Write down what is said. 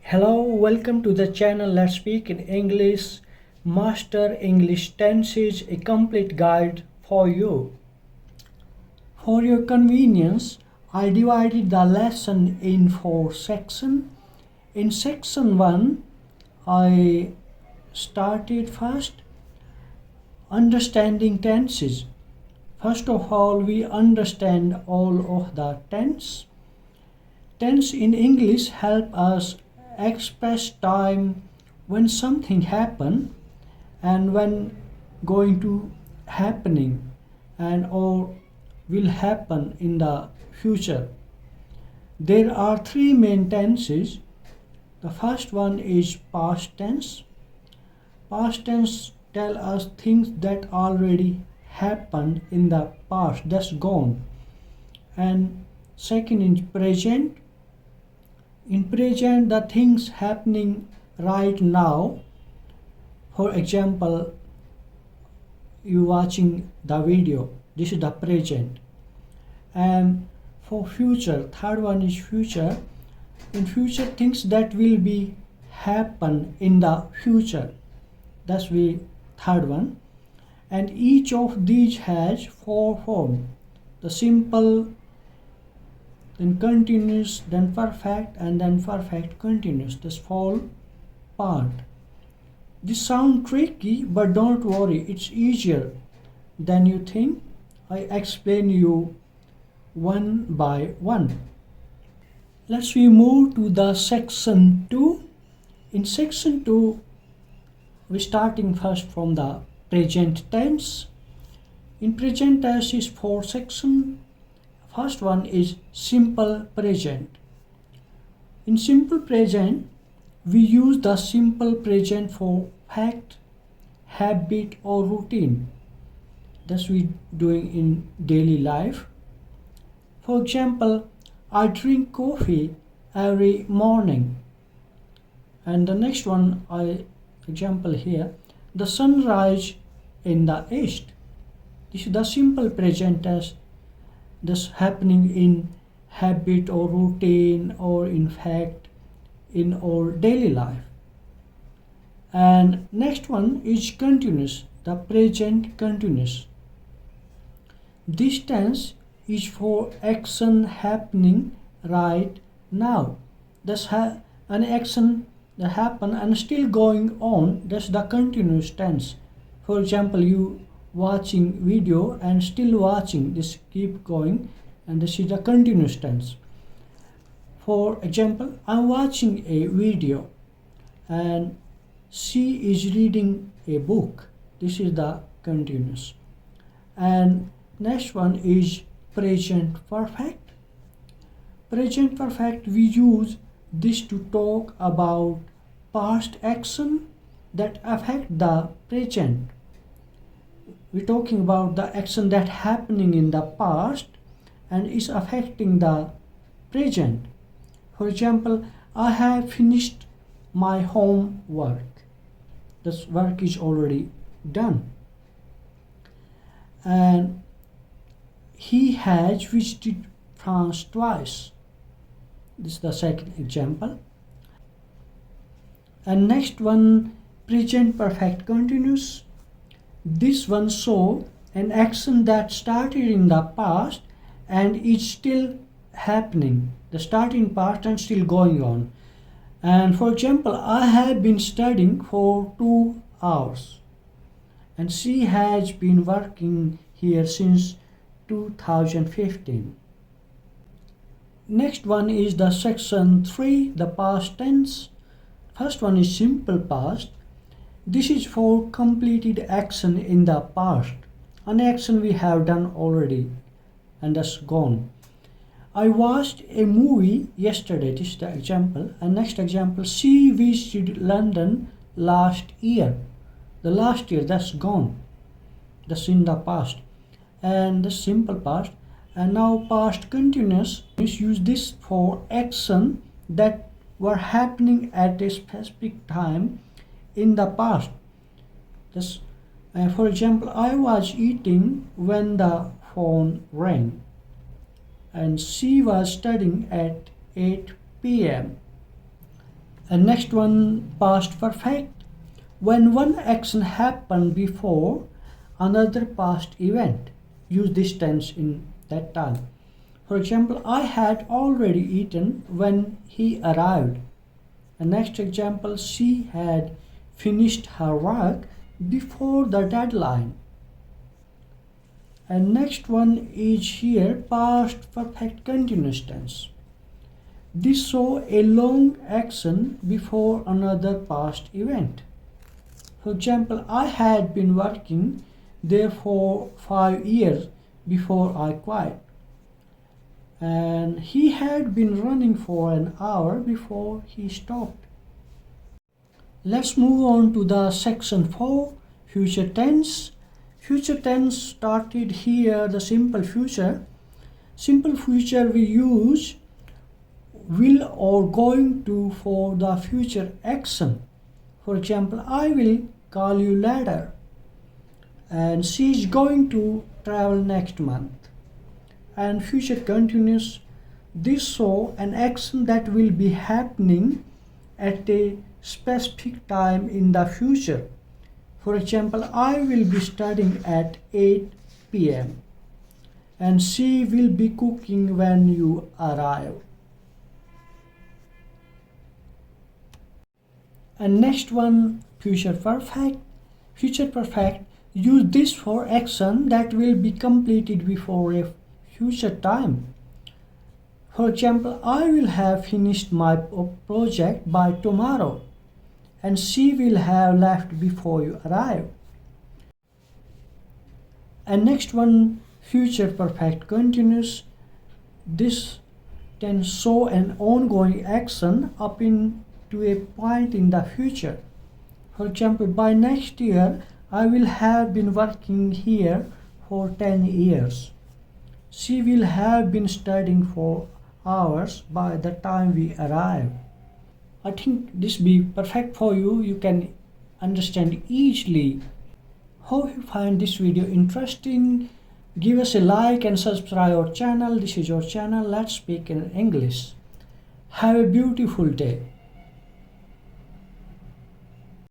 Hello, welcome to the channel Let's Speak in English. Master English Tenses, a complete guide for you. For your convenience, I divided the lesson in 4 sections. In section 1, I started first understanding tenses. First of all, we understand all of the tense. Tense in English help us express time when something happen and when going to happening and or will happen in the future. There are three main tenses. The first one is past tense. Past tense tell us things that already happened in the past, that's gone. And second is present. In present, the things happening right now. For example, you watching the video. This is the present. And for future, third one is future. In future, things that will be happen in the future. That's the third one. And each of these has four forms. The simple, then continuous, then perfect, and then perfect continuous. This fall part. This sounds tricky, but don't worry, it's easier than you think. I explain you one by one. Let's we move to the section 2. In section 2, we're starting first from the present tense. In present tense is 4 sections. First one is simple present. In simple present, we use the simple present for fact, habit or routine. That's we doing in daily life. For example, I drink coffee every morning. And the next one, example here, the sunrise in the east. This is the simple present tense. This happening in habit or routine or in fact in our daily life. And next one is continuous, the present continuous. This tense is for action happening right now. That's an action that happen and still going on. That's the continuous tense. For example, you watching video and still watching, this keep going, and this is the continuous tense. For example, I'm watching a video and she is reading a book. This is the continuous. And next one is present perfect. Present perfect, we use this to talk about past action that affect the present. We're talking about the action that happening in the past and is affecting the present. For example, I have finished my homework. This work is already done. And he has visited France twice. This is the second example. And next one, present perfect continuous. This one shows an action that started in the past and is still happening. The starting part and still going on. And for example, I have been studying for 2 hours. And she has been working here since 2015. Next one is the section 3, the past tense. First one is simple past. This is for completed action in the past. An action we have done already and that's gone. I watched a movie yesterday, this is the example. And next example, she visited London last year. The last year, that's gone. That's in the past. And the simple past. And now past continuous, use this for action that were happening at a specific time in the past. This, for example, I was eating when the phone rang, and she was studying at 8 p.m. And next one, past perfect. When one action happened before another past event, use this tense in that time. For example, I had already eaten when he arrived. And next example, she had finished her work before the deadline. And next one is here past perfect continuous tense. This shows a long action before another past event. For example, I had been working there for 5 years before I quit. And he had been running for an hour before he stopped. Let's move on to the section 4, future tense. Future tense started here the simple future. Simple future we use will or going to for the future action. For example, I will call you later. And she is going to travel next month. And future continuous, this shows an action that will be happening at a specific time in the future. For example, I will be studying at 8 p.m. and she will be cooking when you arrive. And next one, future perfect. Future perfect, use this for action that will be completed before a future time. For example, I will have finished my project by tomorrow and she will have left before you arrive. And next one, future perfect continuous. This can show an ongoing action up into a point in the future. For example, by next year, I will have been working here for 10 years. She will have been studying for hours by the time we arrive. I think this be perfect for you. You can understand easily. Hope you find this video interesting. Give us a like and subscribe our channel. This is your channel. Let's speak in English. Have a beautiful day.